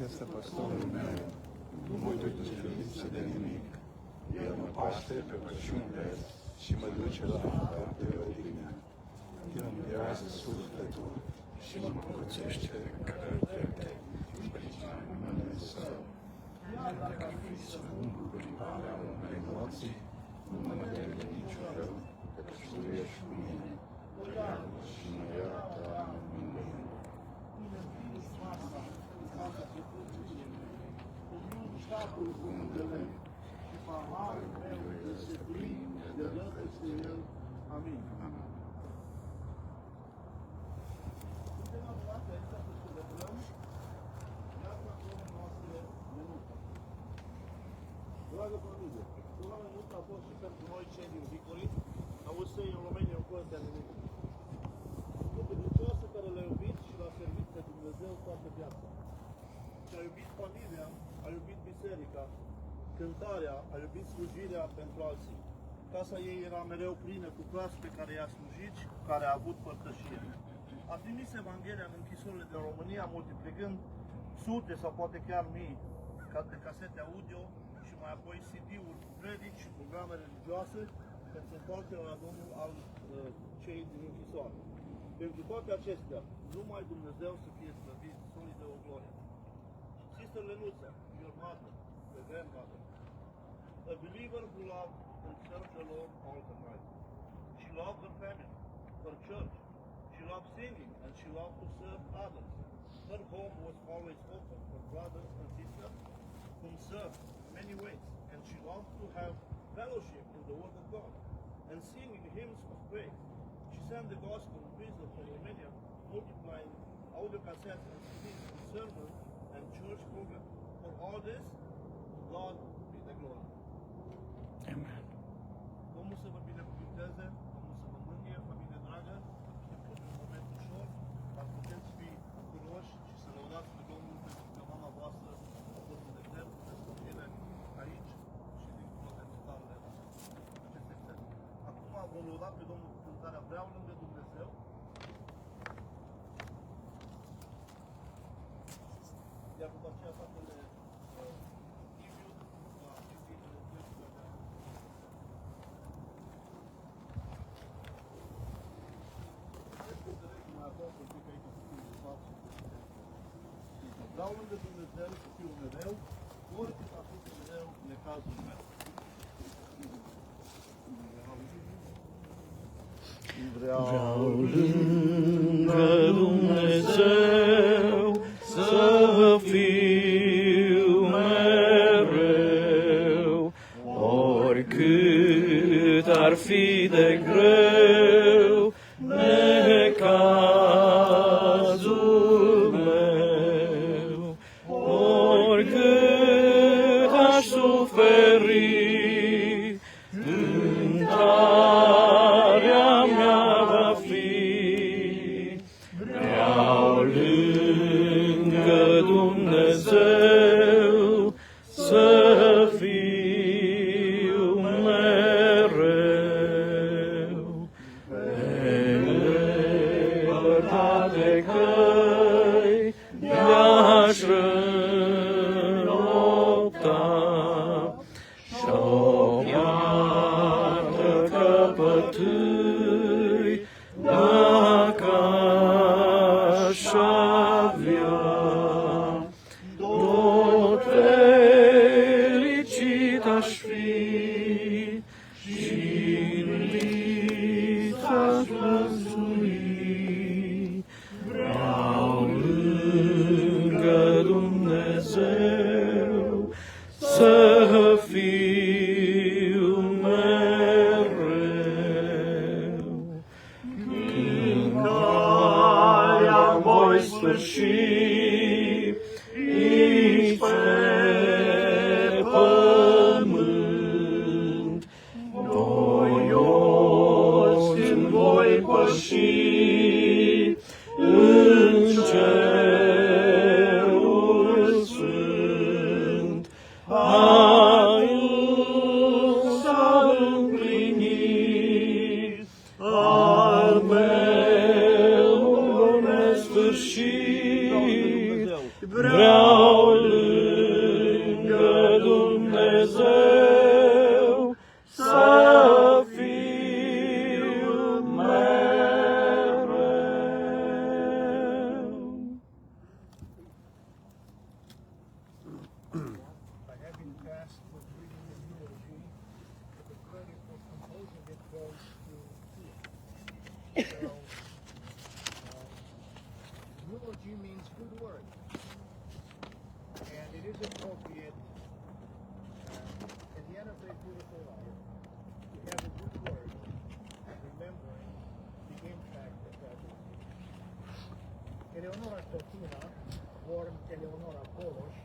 este păstorul meu, nu mă duc despre lipsă de nimic. El mă paște pe pășunile și mă duce la apă de odihnă. El îmi mirează sufletul și mă curățește pe cărări drepte, sprijină numele Său. Dacă fiți unguri alea unei morții, nu mă teme niciun rău, căci Tu ești cu mine, iară și mă iartă în mine. Cuvântele și paharul meu se prinde de dă peste el. Amin. Suntem adunați aici să celebrăm viața Domnului noastre Menuța. Dragă familie, Sora Menuța a fost și pentru noi cei din Victorii, auzi să în România un curs de nimic. O credincioasă care l-a iubit și l-a servit pe Dumnezeu toată viața. Și a iubit familia, a iubit biserica, cântarea, a iubit slujirea pentru alții. Casa ei era mereu plină cu frați pe care i-a slujit și cu care a avut părtășie. A trimis Evanghelia în închisorile din România, multiplicând sute sau poate chiar mii de casete audio și mai apoi CD-uri cu predici și programe religioase pentru întoarcerea la Domnul al cei din închisoare. Pentru toate acestea, numai Dumnezeu să fie slăvit, solidă o glorie. Sister Lenuța, your mother, the grandmother, a believer who loved and served the Lord all the night. She loved her family, her church. She loved singing and she loved to serve others. Her home was always open for brothers and sisters whom served in many ways, and she loved to have fellowship in the Word of God and sing in hymns of praise. She sent the gospel in prison from Romania, multiplying audio cassettes and CDs and sermons and church programs. For all this, God be the glory. Amen. Domnul să vă binecuvânteze, Domnul să vă mângâie, familie dragă. Știu că e un moment ușor, dar puteți fi bucuroși și să lăudați pe Domnul pentru că mama voastră a fost un exemplu de slujire aici și dincolo de totalele acestei țări. Acum vom lăuda pe Domnul cu cântarea Vreau lângă Dumnezeu. Iar după aceea fratele Liviu va citi lecțiunea de vreau lângă Dumnezeu să fiu mereu, oricât a fost mereu necazul meu. Vreau lângă Dumnezeu să fiu mereu, oricât ar fi de greu necazul meu, oricât aș suferi, cântarea mea va fi. Vreau lângă Dumnezeu să fiu mereu. Pe lepătate căi mi-aș înopta și-o piatră căpătâi dacă aș avea. Tot fericit aș fi și iubit aș văzui. Vreau lângă Dumnezeu să fiu mereu. Cântarea voi sfârși aici pe pământ, voios când voi păși în cerul sfânt. Aiul s-a împlinit, al meu nesfârșit. vreau lângă Dumnezeu să fiu mereu. By having passed with reading the eulogy, the credit for composing it goes to Tia. So, eulogy means good word, and it is appropriate at the end of a beautiful life to have a good word, remembering the impact that that will be. Eleonora Cortina, born Eleonora Polos,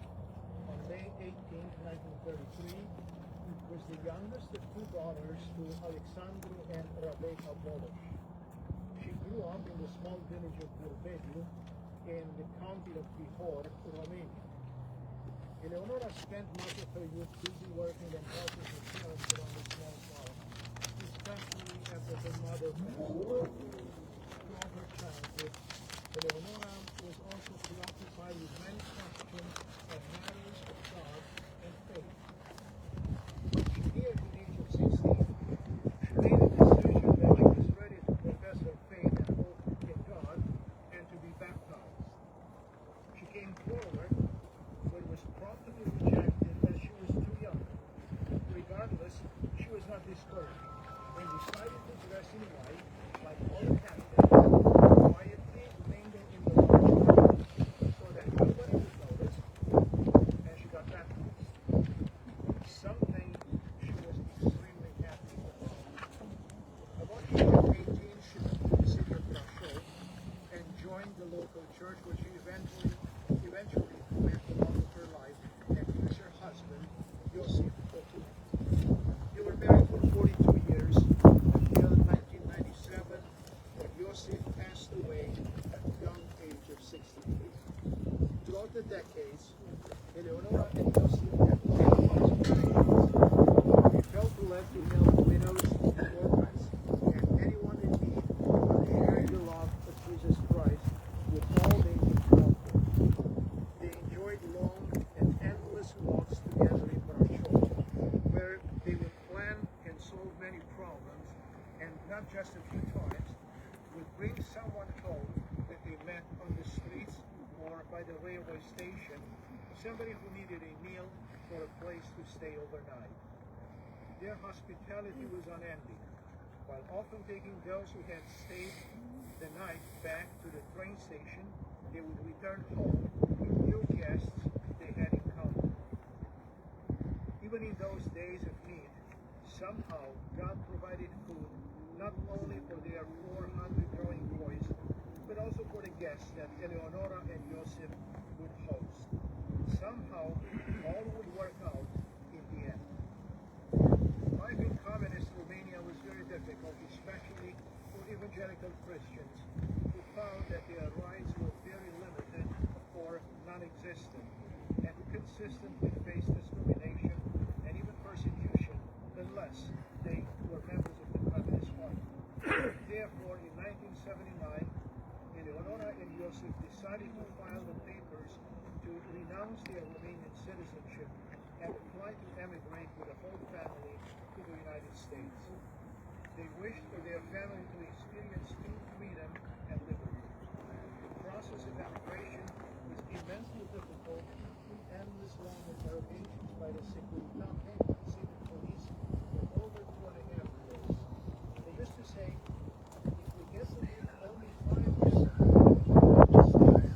on May 18, 1933, was the youngest of two daughters to Alexandru and Rebecca Polos. She grew up in the small village of Burbediu in the county of Bihor, Romania. Eleonora spent much of her youth busy working and helping her parents around the small farm, especially after her mother passed away. Throughout her childhood, Eleonora was also preoccupied with many questions of matters of God and faith. When she neared the age of 16, she made a decision that she was ready to profess her faith and hope in God and to be baptized. She came forward, but was promptly rejected as she was too young. Regardless, she was not discouraged and decided to dress in white, like all the Catholics, quietly mingle in the large crowd so that nobody would notice, and she got baptized. Something she was extremely happy about. About the age of 18, she moved to the city of Brașov and joined the local church, where she eventually met the love of her life and future husband, Iosif Cortina. They were married for 42 years until 1997, when Iosif passed away at the young age of 68. Throughout the decades, Eleonora and Iosif had many responsibilities. They felt led to help widows, orphans, and anyone in need by sharing the love of Jesus Christ with all they could help with. They enjoyed long and endless walks together in Brașov, where they would plan and solve many problems, and not just a few times, would bring someone home that they met on the streets or by the railway station, somebody who needed a meal or a place to stay overnight. Their hospitality was unending, while often taking those who had stayed the night back to the train station. They would return home with new guests they had encountered. Even in those days of need, somehow God provided food not only for their 400 growing boys, but also for the guests that Eleonora and Iosif would host. Somehow, all would work out in the end. Life in communist Romania was very difficult, especially for evangelical Christians who found that their rights were very limited or non-existent, and who consistently faced discrimination and even persecution unless they were members of the Communist Party. Therefore, in 1979, Eleonora and Iosif decided to file the papers to renounce their Romanian citizenship and apply to emigrate with the whole family to the United States. They wished for their family to experience true freedom and liberty. The process of emigration was immensely difficult, with endless long interrogations by the secret police for over 2.5 years. They used to say, if we get to live only 5 years, just die.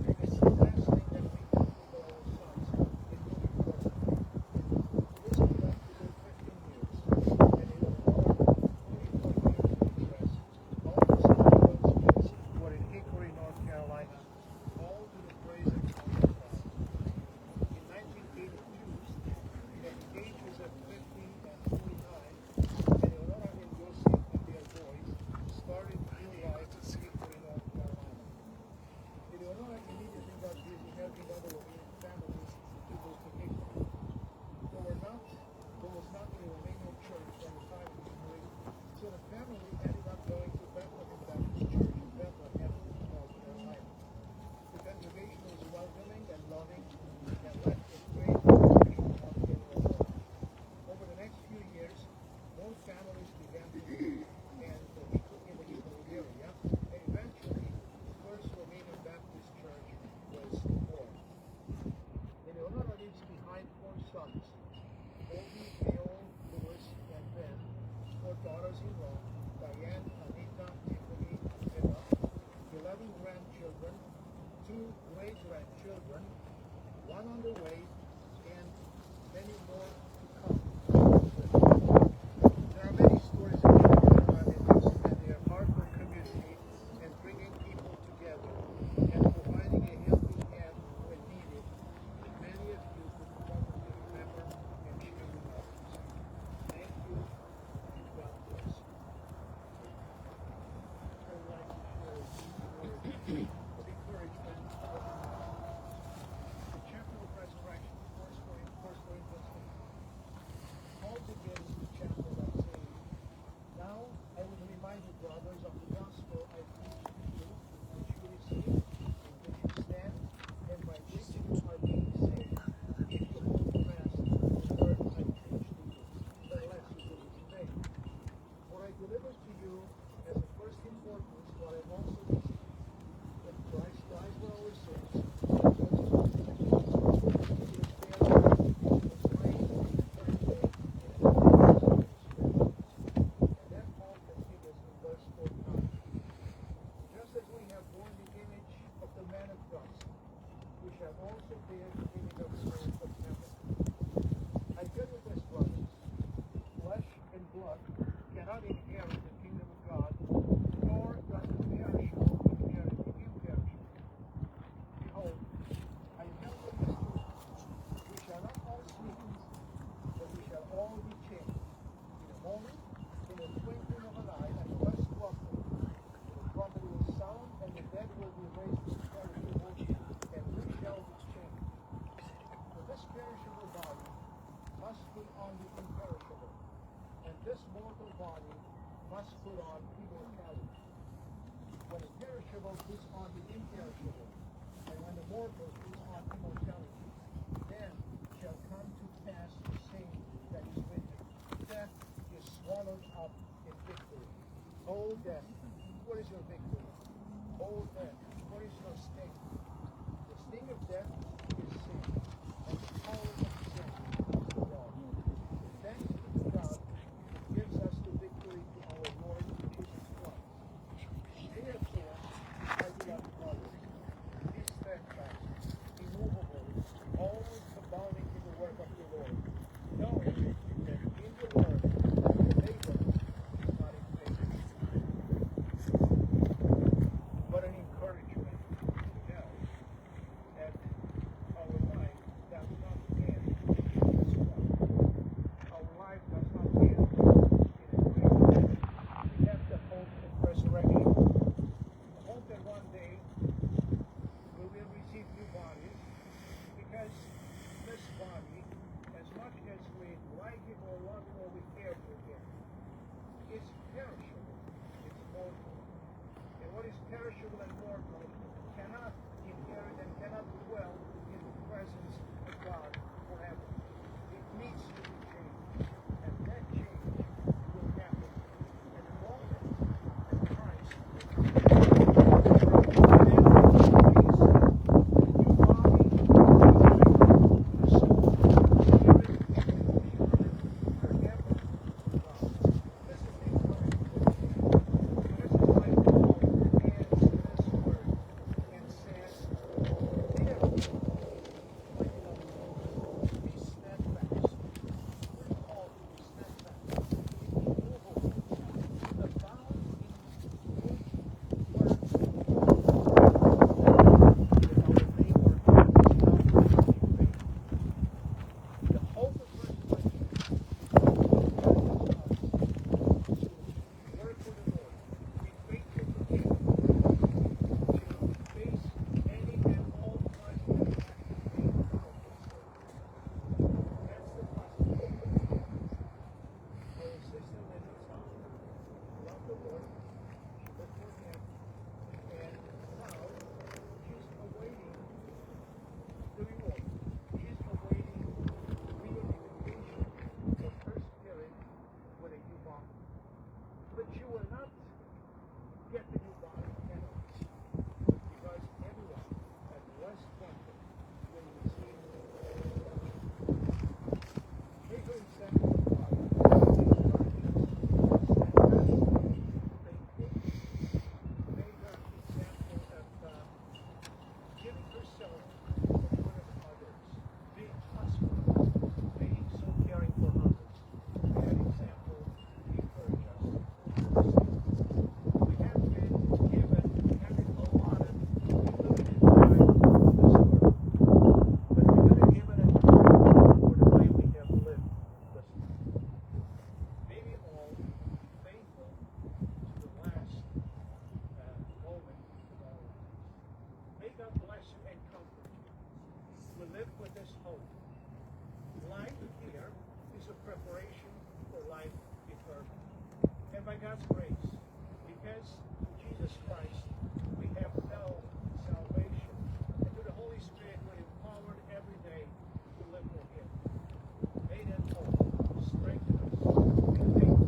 And it's the last thing that we can do for our sons. It will be perfect. This went on for 15 years, and it was all the sons were in Hickory, North Carolina, all to the praise of God. In 1982, the grandchildren, one on the way, and many more to come. There are many stories about it, and they are hard for community and bringing people together and providing a helping hand when needed. Many of you could probably remember and share with others. Thank you, and God bless. I would like to share a few words of encouragement. The chapter of resurrection, 1 Corinthians 8. Paul begins the chapter by saying, "Now I will remind you, brothers, of the gospel I preached to you, which you received, in which you stand, and by which you are being saved, if you hold fast the word I preached to you, unless you believe in vain. For I delivered to you as of first importance what I also received, that Christ died for our sins, and was buried, and was raised on the third day in accordance with the Scriptures." And then Paul continues in verse 49. "Just as we have borne the image of the man of God, we shall also bear the image of the Son of heaven. I tell you this, brothers, flesh and blood cannot inherit the kingdom of God, nor does the perishable inherit the imperishable. Behold, I tell you this truth, we shall not all sleep, but we shall all be changed. In a moment, in the twinkling of an eye, at the last trumpet. The trumpet will sound, and the dead will be raised imperishable, and we shall be changed. For this perishable body must put on the imperishable, and this mortal body must put on immortality. When the perishable puts on the imperishable, and when the mortal puts on immortality, then shall come to pass the saying that is written, death is swallowed up in victory. O death, what is your victory? O death, what is your sting? The sting of death is sin, and the power of sin is the law. Thanks be to God, who gives us the victory through our Lord Jesus Christ. Therefore, my beloved brothers, be steadfast, immovable, always abounding in the work of the Lord, knowing that in the Lord your labor is not in vain." yourself for the good of others. Being hospitable, being so caring for others. Be an example, encourage us. We have been given, having allotted limited time on this earth. But we're going to give it a time for the way we have lived this life. May we all be faithful to the last moment of our lives. May God bless you and comfort you. We live with this hope. Life here is a preparation for life eternal. And by God's grace, because Jesus Christ, we have now salvation. And through the Holy Spirit, we're empowered every day to live for Him. May that hope strengthen us in faith.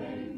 Amen.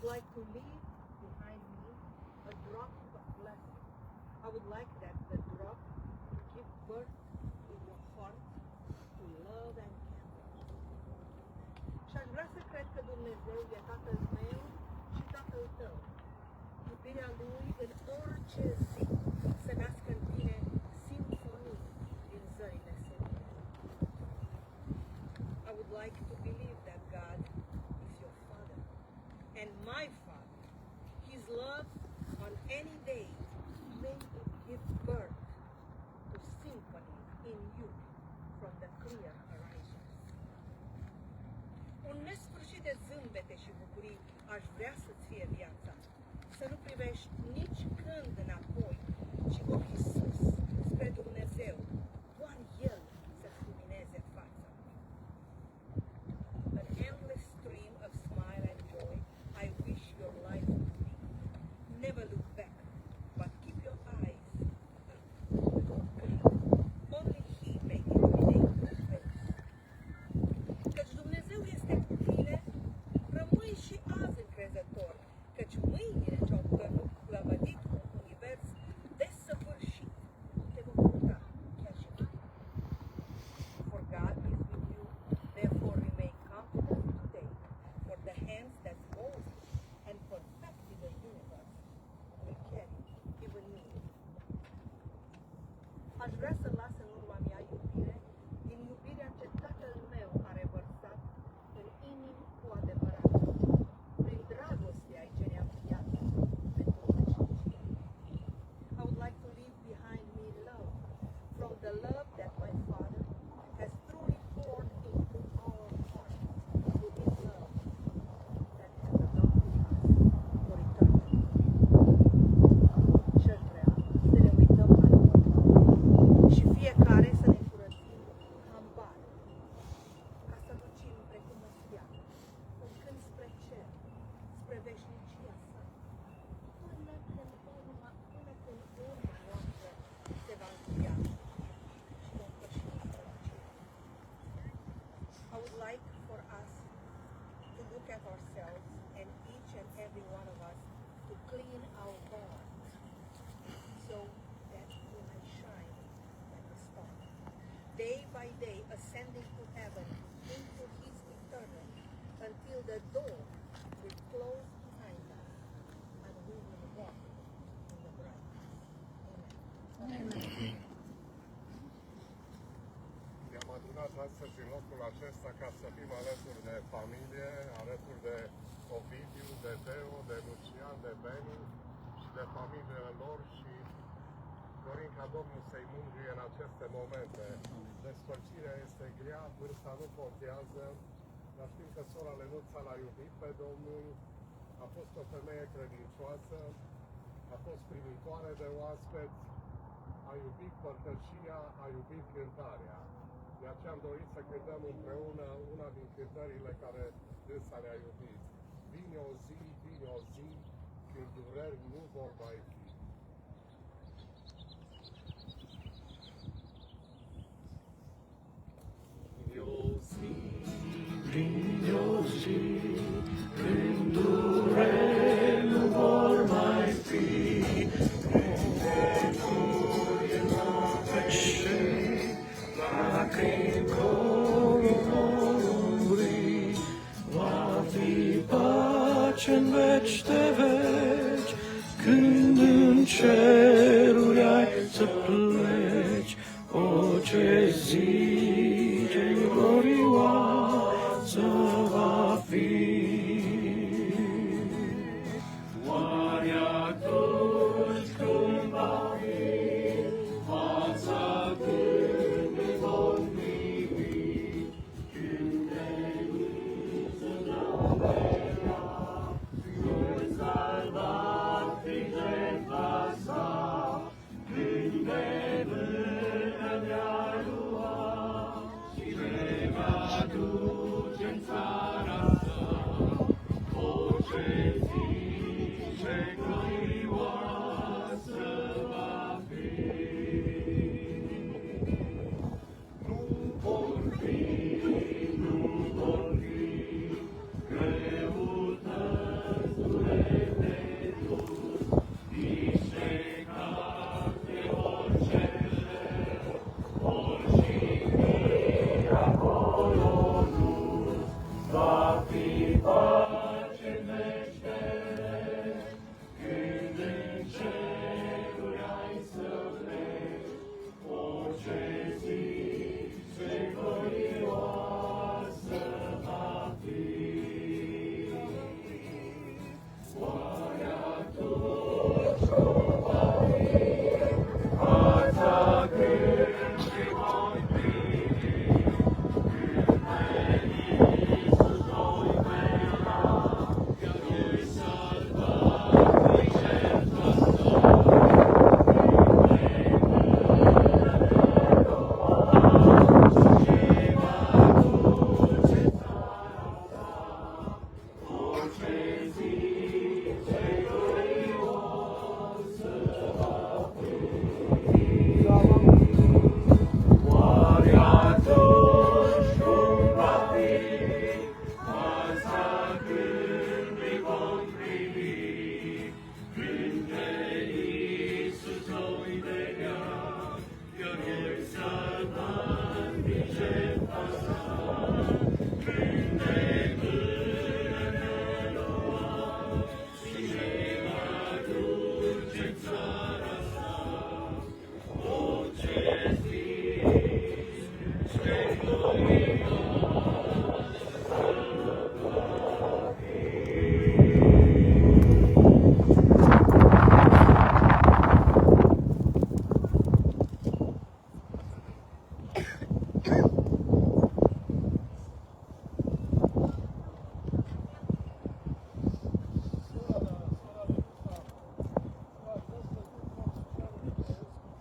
would like to leave behind me a drop of blessing. I would like that the drop to give birth in your heart to love and care. Și aș vrea să Dumnezeu e Tatăl meu și Tatăl tău. Iubirea Lui în orice zi să nască în tine simfonii din zările senine. I would like to believe that God is your Father and my Father. His love on any day may it give birth to symphonies in you from the clear horizons. Un nesfârșit de zâmbete și bucurii aș vrea să-ți fie viața. Să nu privești nici când înapoi, ci ochii sus, spre Dumnezeu. Doar El să-ți lumineze fața. An endless stream of smile and joy I wish your life would be. Never look back, but keep your eyes up. Only He may illuminate your face. Căci Dumnezeu este cu tine, rămâi și azi încrezător, căci mâinile ce-au plăvădit un univers desăvârșit te vor purta chiar și tu. For God is with you, therefore remain confident today, for the hands that mold and perfected the universe will carry even you. Aș vrea să las în urma mea iubire, din iubirea ce Tatăl meu a revărsat în inimi cu adevărat, prin dragostea ce ne-a înfiat pentru veșnicie. I would like to leave behind me love, from the love that my Father has truly poured into our hearts with His love that has adopted us for eternity. Și-aș vrea să ne uităm la noi și fiecare să ne curățim hambare, ca să lucim precum o stea, urcând spre cer, spre veșnicia sa, până când urma noastră se va încheia și vom păși în strălucire. I would like for us to look at ourselves and each and every one of us to clean our hearts so that we may shine like a star, day by day ascending to heaven into His eternity until the door will close behind us and we will walk in the brightness. Amen. Ne-am adunat astăzi în locul acesta ca să fim alături de familie, alături de Ovidiu, de Teo, de Lucian, de Beni și de familiile lor și dorim ca Domnul să-i mângâie în aceste momente. Despărțirea este grea, vârsta nu contează, dar știm că sora Lenuța l-a iubit pe Domnul, a fost o femeie credincioasă, a fost primitoare de oaspeți, a iubit părtășia, a iubit cântarea. De aceea am dorit să cântăm împreună una din cântările care dânsa le-a iubit. Vine o zi, când dureri nu vor mai fi. Vine o zi, când dureri nu vor mai fi, când nevoie lovește, lacrimi corul vor umbri, va fi pace-n veci de veci, când în ceruri ai să pleci, o ce zi ce glorioasă va fi. Oare atunci când va fi fața când ne vom privi, când de luță dovedea, când salvat prin jertfa sa, când de mână ne-a luat și ne va duce în țara sa, orice zi ce glorioasă va fi. Nu vor fi greutăți, dureri de dus, nici necate oricele, orice acolo nu va fi pace.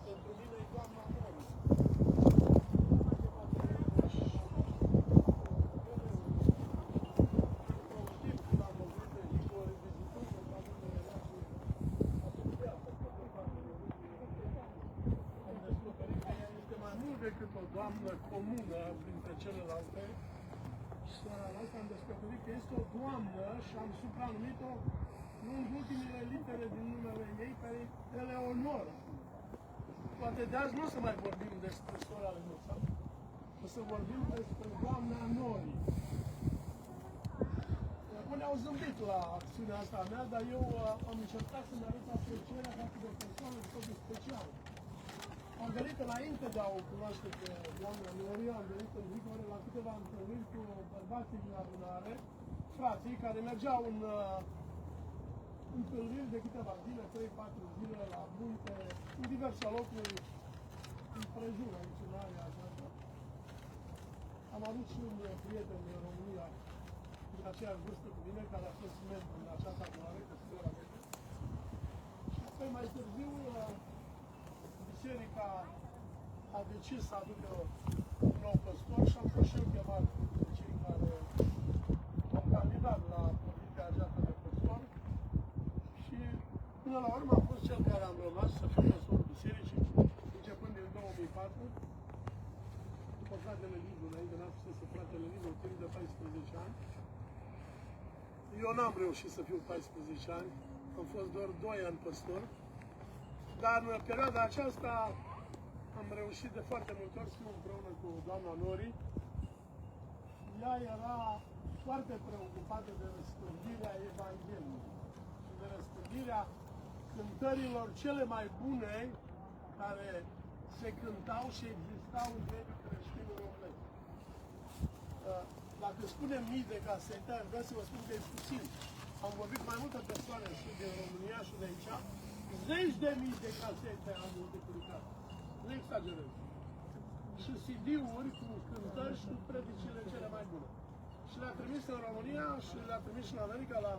Pentru mine e doamna Nori. Am descoperit că ea este mai mult decât o doamnă comună printre celelalte. Și seara asta am descoperit că este o doamnă și am supranumit-o nu în ultimele litere din numele ei, care e Eleonora. Poate de azi nu o să mai vorbim despre sora lui Musa, o să vorbim despre doamna Nori. Unii au zâmbit la acțiunea asta a mea, dar eu am încercat să-mi arăt aprecierea față de o persoană de tot specială. Am venit înainte de a o cunoaște pe doamna Nori, am venit în Victorie la câteva întâlniri cu bărbații din adunare, frații care mergeau în întâlniri de câteva zile, 3-4 zile la munte, în diverse locuri împrejur aici în area aceasta. Am avut și un prieten din România, din aceeași vârstă cu mine, care a fost membru în această adunare, că sora mea. Și apoi mai târziu, biserica a decis să aducă un nou păstor și am fost și eu chemat de cei care au candidat la poziția aceasta de păstor. Și până la urmă am fost cel care am rămas să fiu păstorul bisericii, începând din 2004. După fratele Liviu, înainte n-am fost fratele Liviu, timp de 14 ani. Eu n-am reușit să fiu 14 ani, am fost doar 2 ani păstor. Dar în perioada aceasta am reușit de foarte multe ori să fiu împreună cu doamna Nori. Ea era foarte preocupată de răspândirea Evangheliei și de răspândirea cântărilor cele mai bune care se cântau și existau în mediul creștin românesc. Dacă spunem mii de casete, aș vrea să vă spun că e puțin. Am vorbit cu mai multe persoane și din România și de aici. Zeci de mii de casete am multiplicat. Nu exagerez. Și CD-uri cu cântări și cu predicile cele mai bune. Și le-a trimis în România și le-a trimis și în America la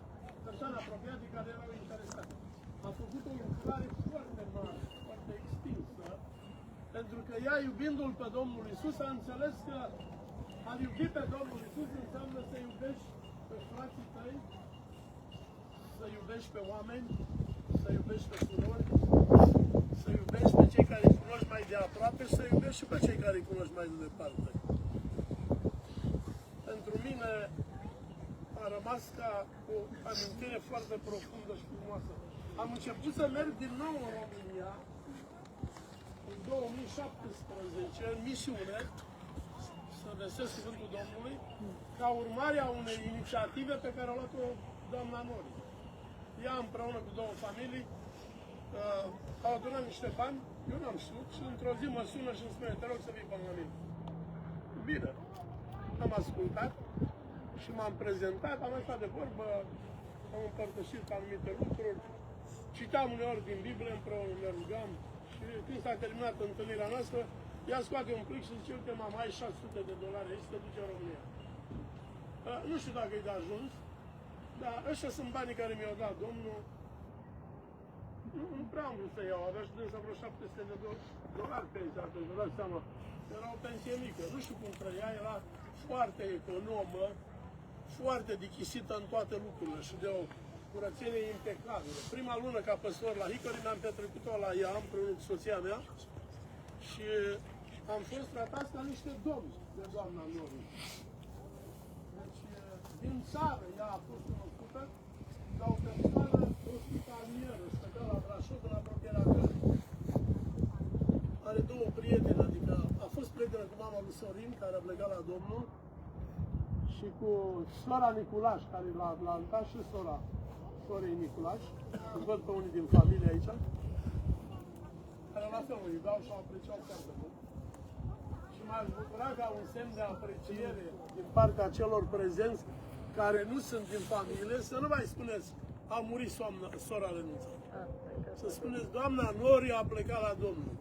persoane apropiate care erau interesate. A făcut o lucrare foarte mare, foarte extinsă, pentru că ea, iubindu-L pe Domnul Iisus, a înțeles că a iubi pe Domnul Iisus înseamnă să iubești pe frații tăi, să iubești pe oameni, să iubești pe surori, să iubești pe cei care îi cunoști mai de aproape și să iubești și pe cei care îi cunoști mai de departe. Pentru mine a rămas ca o amintire foarte profundă și frumoasă. Am început să merg din nou în România în 2017 în misiune, să vestesc cuvântul Domnului, ca urmare a unei inițiative pe care a luat-o doamna Nori. Ea împreună cu două familii au adunat niște bani, eu n-am știut, și într-o zi mă sună și îmi spune: te rog să vii până la mine. Bine, am ascultat și m-am prezentat, am stat de vorbă, am împărtășit anumite lucruri, citam uneori din Biblie împreună, ne rugam și când s-a terminat întâlnirea noastră, ea scoate un plic și zice: uite, mama, ai $600 aici, te duce în România. Nu știu dacă e de ajuns, dar ăștia sunt banii care mi-au dat Domnul. Nu prea am vrut să iau, avea și dânsa vreo $700 pe aici, atunci, vă dați seama. Era o pensie mică, nu știu cum trăia, era foarte economă, foarte dichisită în toate lucrurile și de o curățenie impecabilă. Prima lună ca păstor la Hickory mi-am petrecut-o la ea împreună cu soția mea și am fost tratați ca niște domni de doamna Nori. Deci țară ea a fost cunoscută ca o persoană ospitalieră, stătea la Brașov, în apropierea cărții. Are două prieteni, adică a fost prietenă cu mama lui Sorin, care a plecat la Domnul, și cu sora Niculaș, care l-a altat, și sora sorei Niculaș, îl văd pe unii din familie aici, care la fel îi dau și o apreciau foarte mult. Și m-aș bucura ca un semn de apreciere din partea celor prezenți care nu sunt din familie, să nu mai spuneți, a murit sora Lenuța. Să spuneți, doamna Nori a plecat la Domnul.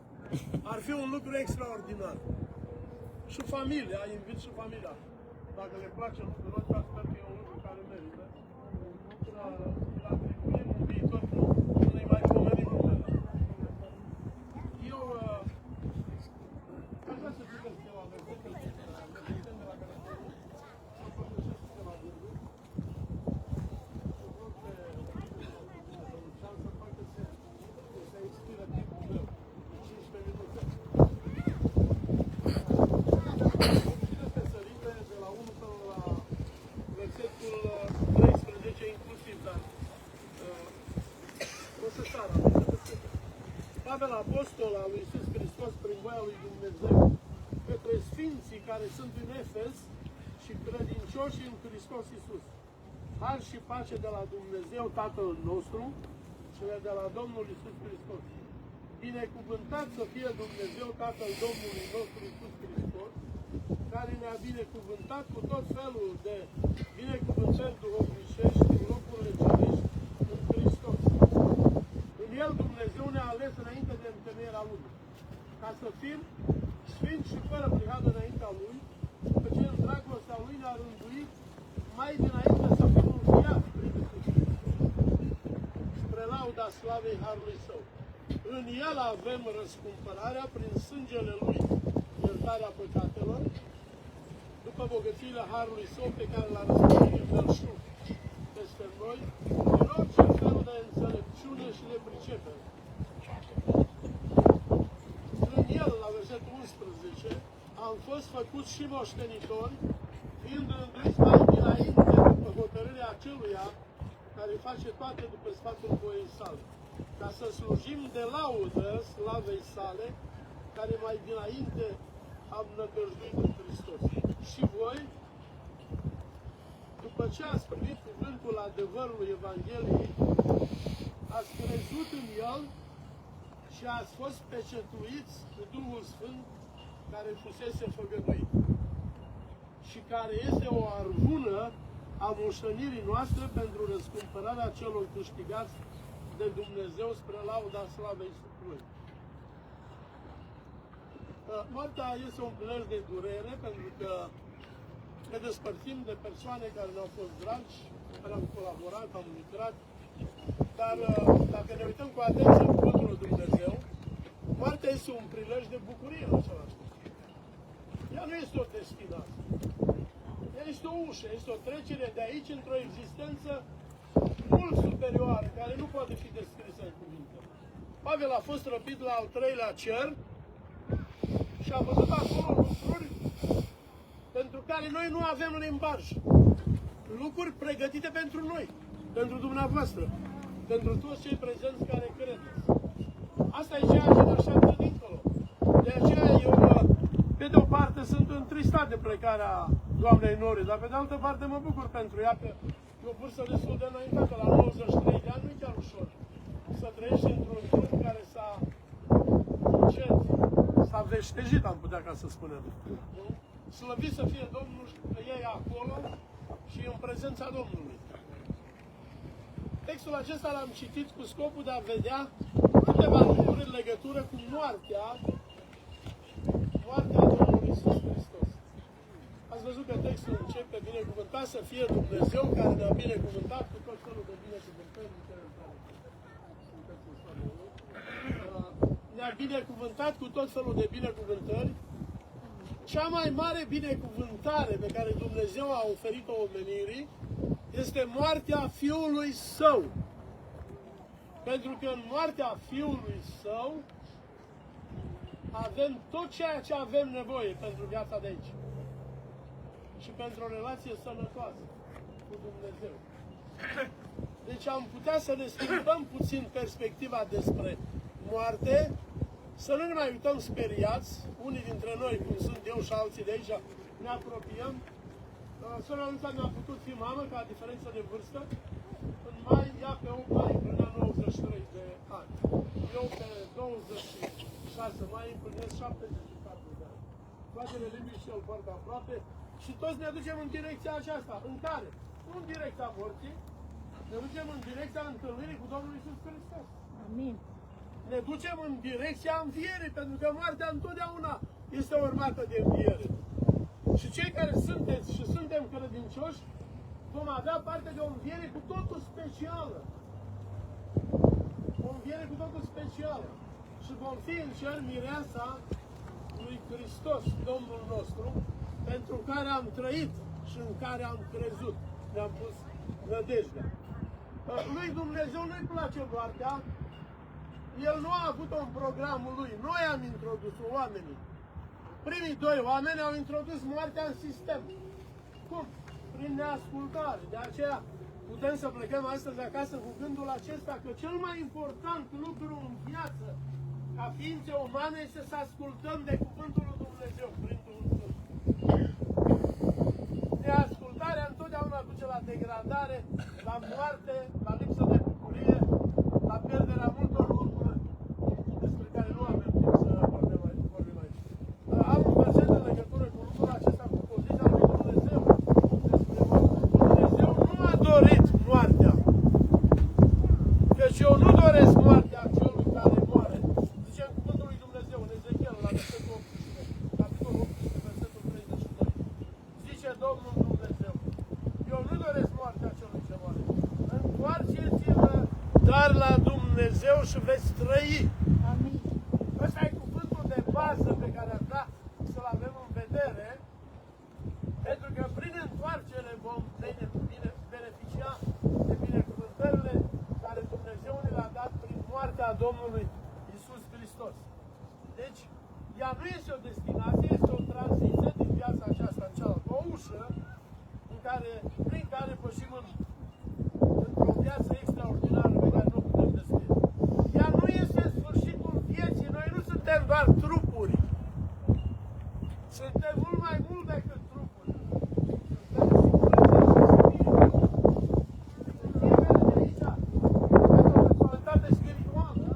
Ar fi un lucru extraordinar. Și familia, invit și familia. Dacă le place lucrul ăsta, sper că e un lucru care merită. Îl atribuim în viitor, nu ne mai pomenim numele. Eu aș vrea să citesc câteva versete de la Galatenii, să împărtășesc câteva gânduri. Rog pe Lucian să facă să expiră timpul meu, 15 minute. Aceste sărite de la 1 până la versetul 13 inclusiv, dar o să sară. Pavel Apostol al lui Iisus Hristos prin voia lui Dumnezeu către sfinții care sunt în Efes și credincioși în Hristos Iisus. Har și pace de la Dumnezeu Tatăl nostru și de la Domnul Iisus Hristos. Binecuvântat să fie Dumnezeu Tatăl Domnului nostru Iisus Hristos, care ne-a binecuvântat cu tot felul de binecuvântări duhovnicești în locurile cerești în Hristos. În El Dumnezeu ne-a ales înainte de întemeierea lumii, ca să fim sfinți și fără prihană înaintea Lui, pe ce în dragostea Lui ne-a rânduit mai dinainte să fim înfiați prin Iisus. Spre lauda slavei Harului Său. În El avem răscumpărarea prin sângele Lui, iertarea păcatelor, după bogățiile Harului Său pe care l-a răspundit belșug peste noi, în orice fel de înțelepciune și de pricepere. În El, la versetul 11, am fost făcuți și moștenitori, fiind rânduiți mai dinainte după hotărârea aceluia care face toate după sfatul voiei sale, ca să slujim de laudă slavei sale, care mai dinainte am nădăjduit în Hristos. Și voi, după ce ați primit cuvântul adevărului Evangheliei, ați crezut în El și ați fost pecetuiți cu Duhul Sfânt care fusese făgăduit și care este o arvună a moștenirii noastre pentru răscumpărarea celor câștigați de Dumnezeu spre lauda slavei Lui. Moartea este un prilej de durere, pentru că ne despărțim de persoane care ne-au fost dragi, care am colaborat, am lucrat, dar dacă ne uităm cu atenție în cuvântul lui Dumnezeu, moartea este un prilej de bucurie în același timp. Ea nu este o destinație. Ea este o ușă, este o trecere de aici într-o existență mult superioară, care nu poate fi descrisă în cuvinte. Pavel a fost răpit la al treilea cer și a văzut acolo lucruri pentru care noi nu avem limbaj. Lucruri pregătite pentru noi, pentru dumneavoastră, pentru toți cei prezenți care credeți. Asta e ceea ce ne așteaptă dincolo. De aceea eu, pe de o parte, sunt întristat de plecarea doamnei Nori, dar pe de altă parte mă bucur pentru ea, că e o vârstă destul de înaintată, la 93 de ani, nu e chiar ușor să trăiești într-un trup care s-a veștejit, am putea ca să spunem. Slăvit să fie Domnul că ei acolo și în prezența Domnului. Textul acesta l-am citit cu scopul de a vedea câteva lucruri în legătură cu moartea Domnului Iisus Hristos. Ați văzut că textul începe binecuvântat să fie Dumnezeu care ne-a binecuvântat cu tot felul de binecuvântări. Ne-a binecuvântat cu tot felul de binecuvântări. Cea mai mare binecuvântare pe care Dumnezeu a oferit-o omenirii este moartea Fiului Său. Pentru că în moartea Fiului Său avem tot ceea ce avem nevoie pentru viața de aici. și pentru o relație sănătoasă cu Dumnezeu. Deci am putea să ne schimbăm puțin perspectiva despre moarte, să nu ne mai uităm speriați, unii dintre noi, cum sunt eu și alții de aici, ne apropiem. Sora Luța mi-a putut fi mamă, ca diferență de vârstă. În mai, ea pe 8 mai împlinea 93 de ani. Eu pe 26 mai împlinesc 74 de ani. Fratele Liviu și el foarte aproape. Și toți ne ducem în direcția aceasta, în care? Nu în direcția morții, ne ducem în direcția întâlnirii cu Domnul Iisus Hristos. Amin. Ne ducem în direcția învierii, pentru că moartea întotdeauna este urmată de înviere. Și cei care sunteți și suntem credincioși, vom avea parte de o înviere cu totul specială. O înviere cu totul specială. Și vom fi în cer mireasa lui Hristos, Domnul nostru, pentru care am trăit și în care am crezut. Ne-am pus nădejdea. Lui Dumnezeu nu-i place moartea. El nu a avut-o în programul lui. Noi am introdus-o, oamenii. Primii doi oameni au introdus moartea în sistem. Cum? Prin neascultare. De aceea putem să plecăm astăzi acasă cu gândul acesta că cel mai important lucru în viață ca ființe umane este să ascultăm de cuvântul lui Dumnezeu prin Duhul Sfânt. Neascultarea întotdeauna duce la degradare, la moarte, la lipsă de bucurie, la pierderea multor lucruri despre care nu avem timp să vorbim aici. Am un verset în legătură cu lucrul acesta, cu poziția lui Dumnezeu despre moarte. Dumnezeu nu a dorit moartea. Căci eu nu doresc moartea celui care moare. Zice în cuvântul lui Dumnezeu, în Ezechiel, la versetul 18, capitolul 18, versetul 32. Zice Domnul Dumnezeu, eu nu doresc moartea celui ce moare. Întoarceți-vă dar la Dumnezeu și veți trăi. Amin. Ăsta e cuvântul de bază pe care ar vrea să-l avem în vedere, pentru că prin întoarcere vom beneficia de binecuvântările care Dumnezeu ne le-a dat prin moartea Domnului Iisus Hristos. Deci, ea nu este o destinație, este o tranziție din viața aceasta în cealaltă. O ușă prin care pășim într-o viață extraordinară pe care nu putem descrie. Ea nu este sfârșitul vieții. Noi nu suntem doar trupuri. Suntem mult mai mult decât trupuri. Suntem și Dumnezeu și fiecare de aici avem o personalitate spirituală.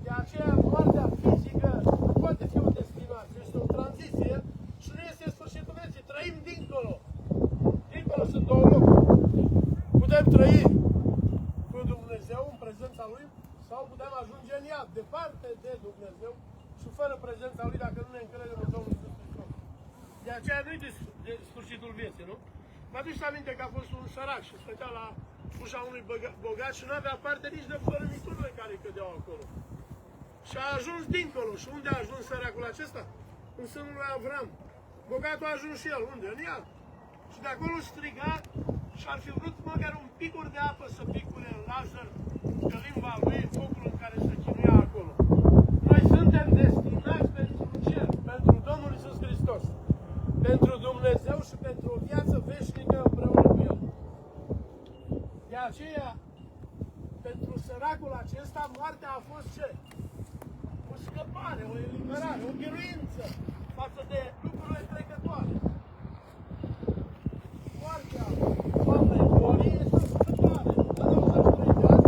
De aceea moartea fizică nu poate fi o destinație. Este o tranziție și nu este sfârșitul vieții. Trăim dincolo. Dincolo sunt două locuri. Putem trăi cu Dumnezeu în prezența Lui sau putem ajunge în iad, departe de Dumnezeu și fără prezența Lui dacă nu ne încredem în Domnul Iisus Hristos. De aceea nu-i de sfârșitul vieții, nu? Vă aduceți aminte că a fost un sărac și stătea la ușa unui bogat și nu avea parte nici de fărămiturile care îi cădeau acolo. Și a ajuns dincolo. Și unde a ajuns săracul acesta? În sânul lui Avram. Bogatul a ajuns și el. Unde? În iad. Și de acolo striga și ar fi vrut măcar un picur de apă să picure în Lazar pe limba lui, focul în care se chinuia acolo. Noi suntem destinați pentru cer, pentru Domnul Iisus Hristos, pentru Dumnezeu și pentru o viață veșnică împreună cu El. De aceea, pentru săracul acesta, moartea a fost ce? O scăpare, o eliberare, o biruință față de lucrurile trecătoare. Moartea oamenii bolii este o scăpare. La 23 de ani,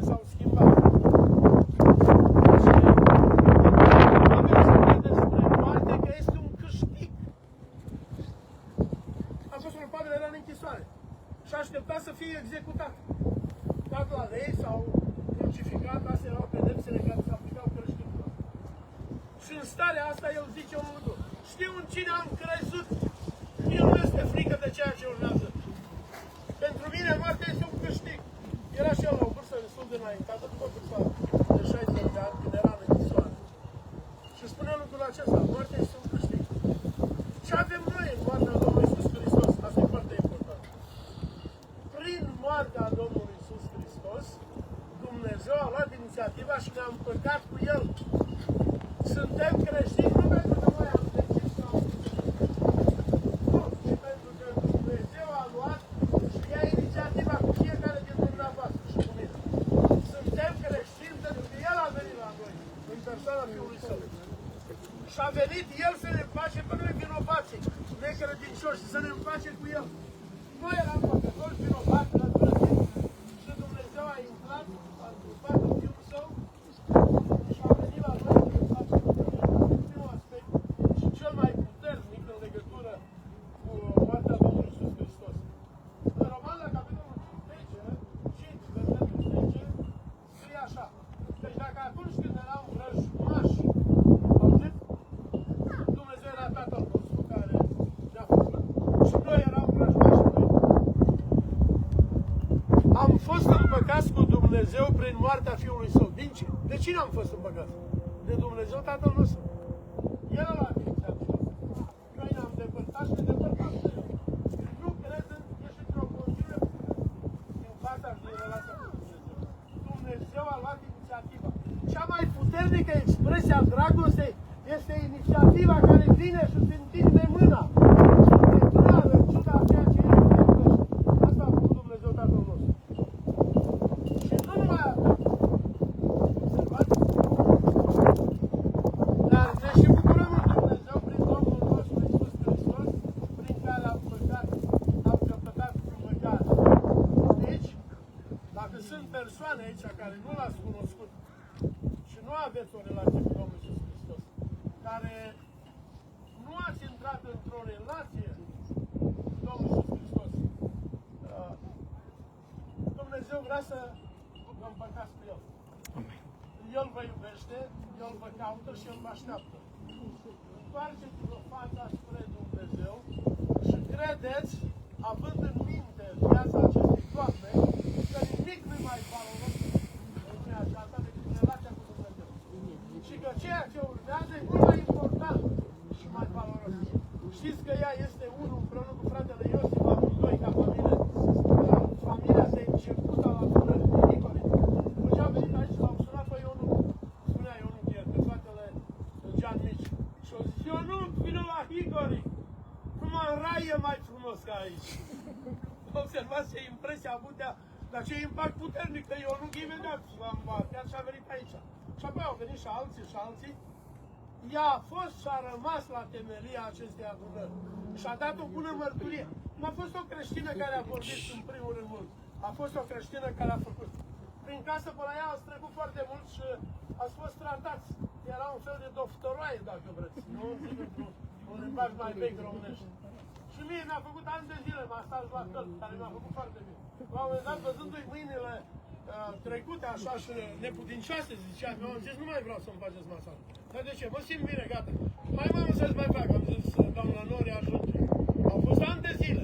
s-au schimbat. Despre moarte că este un câștig. Apostolul Pavel era în închisoare și aștepta să fie executat. Dat la lei sau crucificat, astea erau pedepsele care se aplicau creștinilor. Și în starea asta el zice un lucru. Știu în cine am crezut. Mie nu este frică de ceea ce urmează. Pentru mine moartea este un câștig. Era și el la o vârstă destul de înaintată, după vârsta de 60 de ani, când era în închisoare. Și spune lucrul acesta, moartea este un câștig. Ce avem noi în moartea Domnului? Dumnezeu prin moartea Fiului Său. Din ce? De cine am fost împăcat? De Dumnezeu Tatăl nostru. El a luat inițiativa. Noi ne-am depărtat și ne depărtăm de El. Nu cred în ești într-o condiție din fața din relația cu Dumnezeu. Dumnezeu a luat inițiativa. Cea mai puternică expresie a dragostei este inițiativa care vine și îți întinde mâna. E clară, în ciuda a ceea ce El îți asta a făcut Dumnezeu Tatăl nostru. Și nu numai atât. Observați? Dar ne și bucurăm în Dumnezeu prin Domnul nostru Iisus Hristos, prin care am căpătat împăcare. Deci, dacă sunt persoane aici care nu l-ați cunoscut și nu aveți o relație cu Domnul Iisus Hristos, care nu ați intrat într-o relație cu Domnul Iisus Hristos, Dumnezeu vrea să vă împăcați cu El. El vă iubește, El vă caută și El vă așteaptă. Întoarceți-vă fața spre Dumnezeu și credeți, având în minte viața acestei toamne, că nimic nu mai valoros în lumea aceasta decât relația cu Dumnezeu. Și că ceea ce urmează e mult mai important și mai valoros. Știți că ea este unul împreună cu fratele Iosif, amândoi ca familie. Familia de început al adunării de Nicole. După ce a venit aici, l-au sunat pe Ionut. Spunea Ionut ieri, pe fratele Gian Mici. Și au zis, Ionut, vină la Higori. Numai în rai e mai frumos ca aici. Observați ce impresia a avut, dar ce impact puternic, că Ionut imediat l-a îmbarcat și a venit aici. Și apoi au venit și alții și alții. Ea a fost și a rămas la temelia acestei adunări. Și a dat o bună mărturie. Nu a fost o creștină care a vorbit în primul rând mult. A fost o creștină care a făcut. Prin casă până ea ați trecut foarte mult și ați fost tratați. Era un fel de doftoroaie, dacă vreți. Nu zic un limbaj mai vechi românești. Și mie mi-a făcut ani de zile masaj la căl, care mi-a făcut foarte bine. La un moment dat, văzându-i mâinile trecute așa și neputincioase, zicea, mi-am zis, nu mai vreau să-mi faceți masaj. Dar de ce? Mă simt bine, gata. Mai mamă să-ți mai fac, am zis, doamna Nori, ajunge. Au fost ani de zile.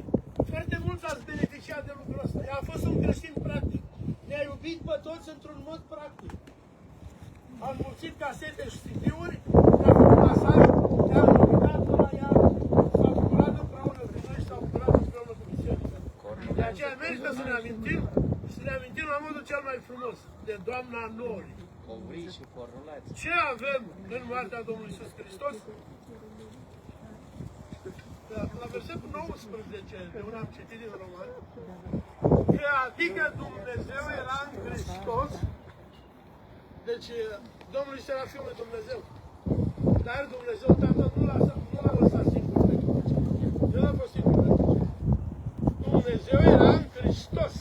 Foarte mulți ați beneficiat de lucrul ăsta. Ea a fost un creștin practic. Ne-a iubit pe toți într-un mod practic. A înmulțit casete și CD-uri, ne-a făcut masaj, ne-a invitat la ea, s-a bucurat împreună cu noi și s-a bucurat împreună cu biserica. De aceea merită să ne amintim, și să ne amintim la modul cel mai frumos de doamna Nori. Ce avem în moartea Domnului Iisus Hristos? La versetul 19, de unde am citit din Roman, că adică Dumnezeu era în Hristos, deci Domnul Iisus era Fiul lui Dumnezeu, dar Dumnezeu Tatăl nu l-a lăsat singur pe cruce. El a fost singur pe cruce. Dumnezeu era în Hristos,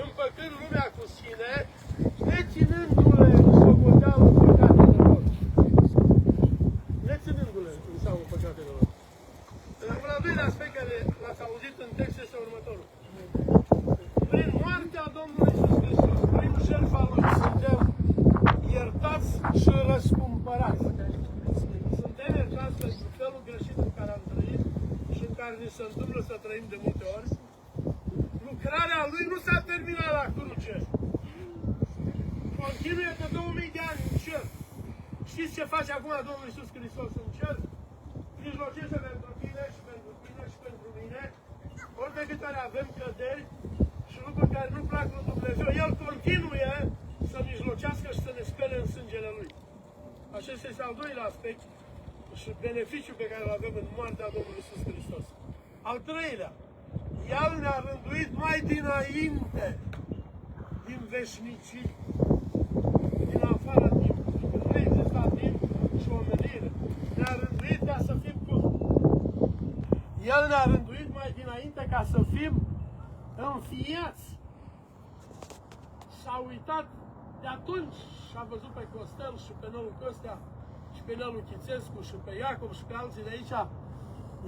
împăcând lumea cu sine, neținându-le socoteală păcatelor lor. Neținându-le în seamă păcatelor lor. Un al doilea aspect care l-ați auzit în text este următorul. Prin moartea Domnului Iisus Hristos, prin jertfa Lui, suntem iertați și răscumpărați. Suntem iertați pentru felul greșit în care am trăit și în care ne se întâmplă să trăim de multe ori. Lucrarea Lui nu s-a terminat la cruce. Continuă de 2000 de ani în cer. Știți ce face acum Domnul Iisus Hristos în cer? Mijlocește pentru tine și pentru tine și pentru mine. Ori de câte ori avem căderi și lucruri care nu plac lui Dumnezeu, El continuă să mijlocească și să ne spele în sângele Lui. Acesta este al doilea aspect și beneficiul pe care îl avem în moartea Domnului Iisus Hristos. Al treilea, El ne-a rânduit mai dinainte din veșnicii, din afara timpului, când nu exista timp și omenire. Ne-a rânduit ca să fim cum? El ne-a rânduit mai dinainte ca să fim înfiați. S-a uitat de atunci și a văzut pe Costel și pe Nelu Costea și pe Nelu Chițescu și pe Iacob și pe alții de aici.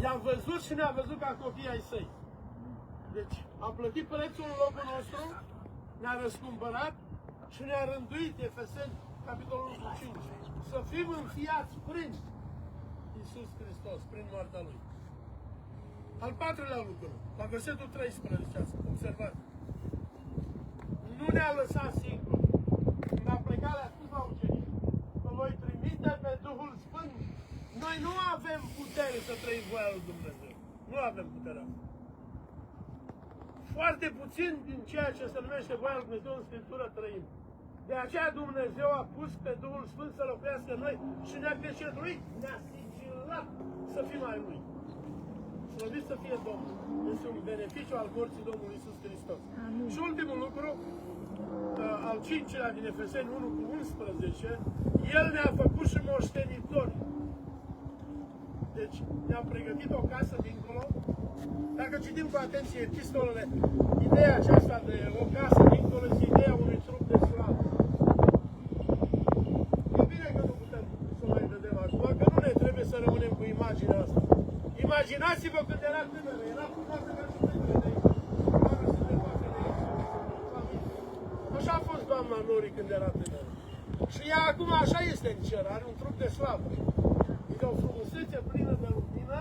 I-a văzut și ne-a văzut ca copii ai săi. Deci a plătit prețul în locul nostru, ne-a răscumpărat și ne-a rânduit, Efeseni, capitolul 5, să fim înfiați prin Iisus Hristos, prin moartea Lui. Al patrulea lucru, la versetul 13, observați. nu ne-a lăsat singuri. Când a plecat, le-a spus la ucenici, vă voi trimite pe Duhul Sfânt. Noi nu avem putere să trăim voia lui Dumnezeu. Nu avem puterea asta. Foarte puțin din ceea ce se numește voia lui Dumnezeu în Scriptură trăim. De aceea Dumnezeu a pus pe Duhul Sfânt să locuiască în noi și ne-a pecetuit, ne-a sigilat să fim ai Lui. Slăvit să fie Domnul. Este un beneficiu al morții Domnului Iisus Hristos. Amin. Și ultimul lucru, al 5-lea din Efeseni 1:11, El ne-a făcut și moștenitori. Deci ne-a pregătit o casă dincolo. Dacă citim cu atenție epistolele, ideea aceasta de o casă dincolo este ideea unui trup de slavă. E bine că nu putem să mai vedem acum, că nu ne trebuie să rămânem cu imaginea asta. Imaginați-vă când era tânără, era frumoasă ca și fetele de aici. Așa a fost doamna Nori când era tânără. Și ea acum așa este în cer, are un trup de slavă. E de o frumusețe plină de lumină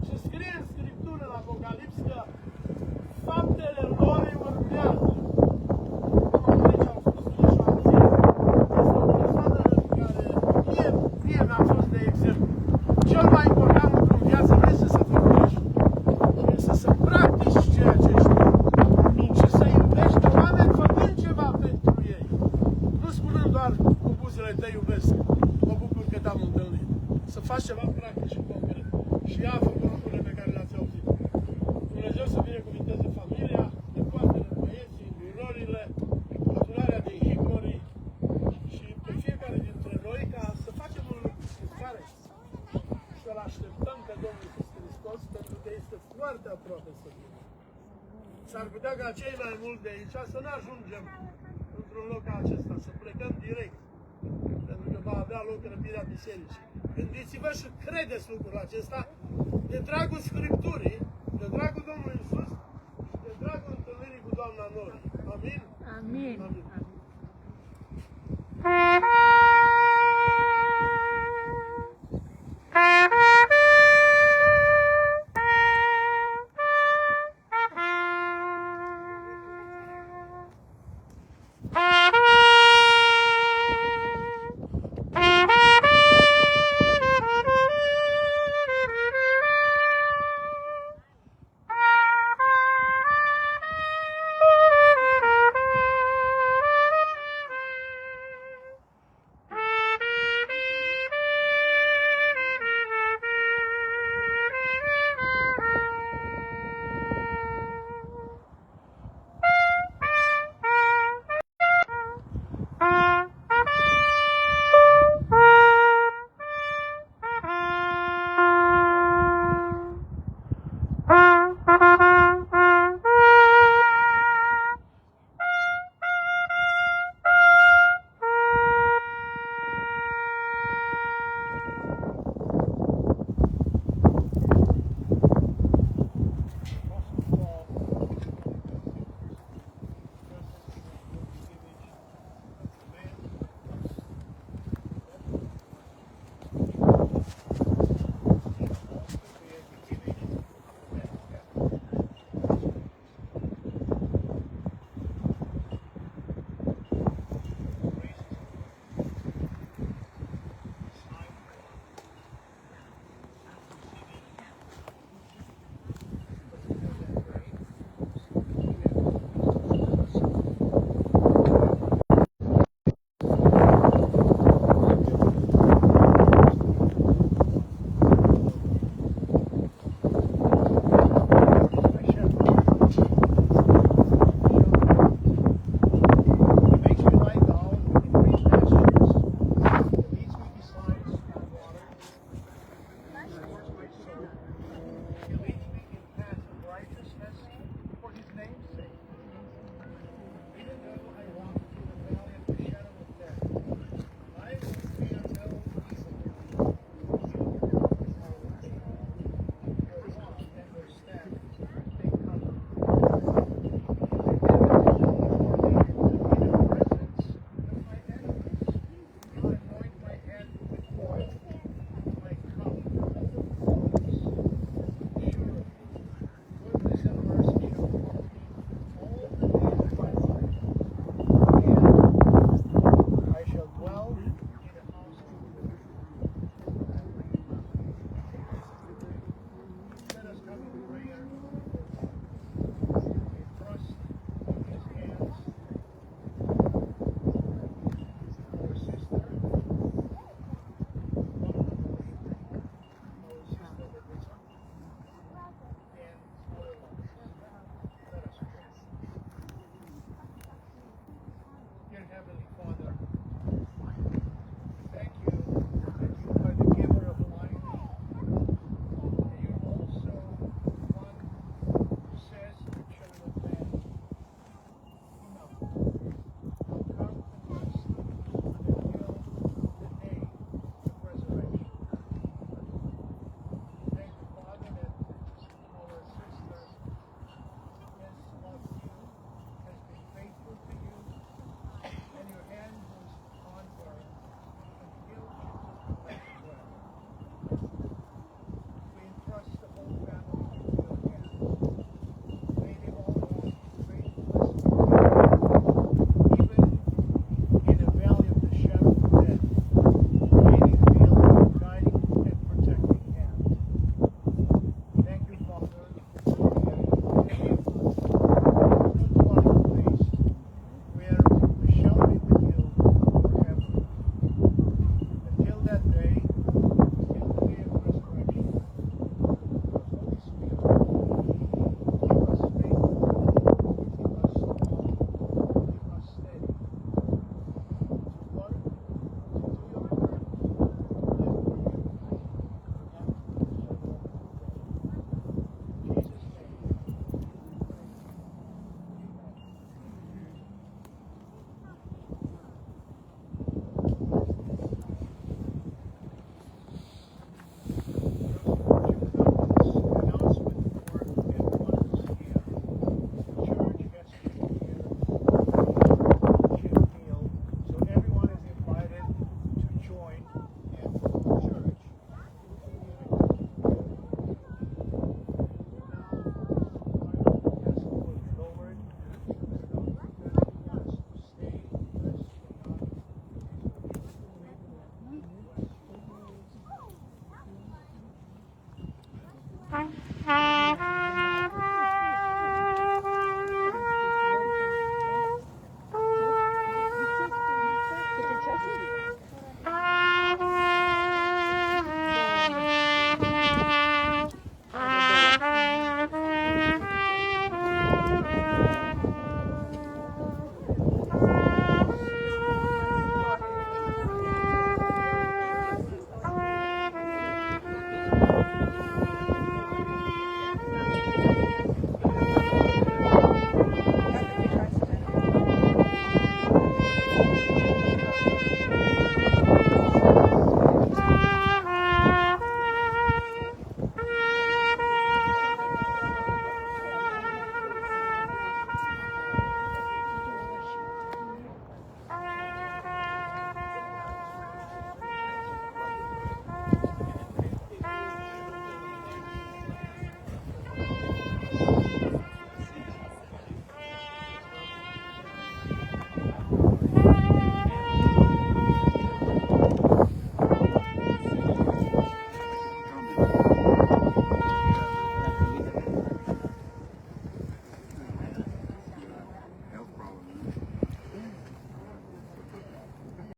și scrie în Scriptură, în Apocalips, că faptele lor îi urmează. Cum aici au spus și alții, este o persoană care mie mi-a fost de exemplu. Cel mai important lucru în viață nu este să făcuiești, ci este să practici ceea ce știi și să iubești oameni făcând ceva pentru ei. Nu spunând doar cu buzele te iubesc, mă bucur că te-am întâlnit. Să faci ceva practic și concret. Și ea a făcut lucrurile pe care le-ați auzit. Dumnezeu să binecuvinteze familia, nepoatele, băieții, durorile, adunarea de hipori și pe fiecare dintre noi ca să facem un lucru care să-L așteptăm pe Domnul Iisus Hristos, pentru că este foarte aproape să vină. S-ar putea ca cei mai mulți de aici să nu ajungem într-un loc ca acesta, să plecăm direct, pentru că va avea loc răpirea bisericii. Gândiți-vă și credeți lucrul acesta de dragul Scripturii, de dragul Domnului Iisus și de dragul întâlnirii cu doamna Nori. Amin? Amin. Amin.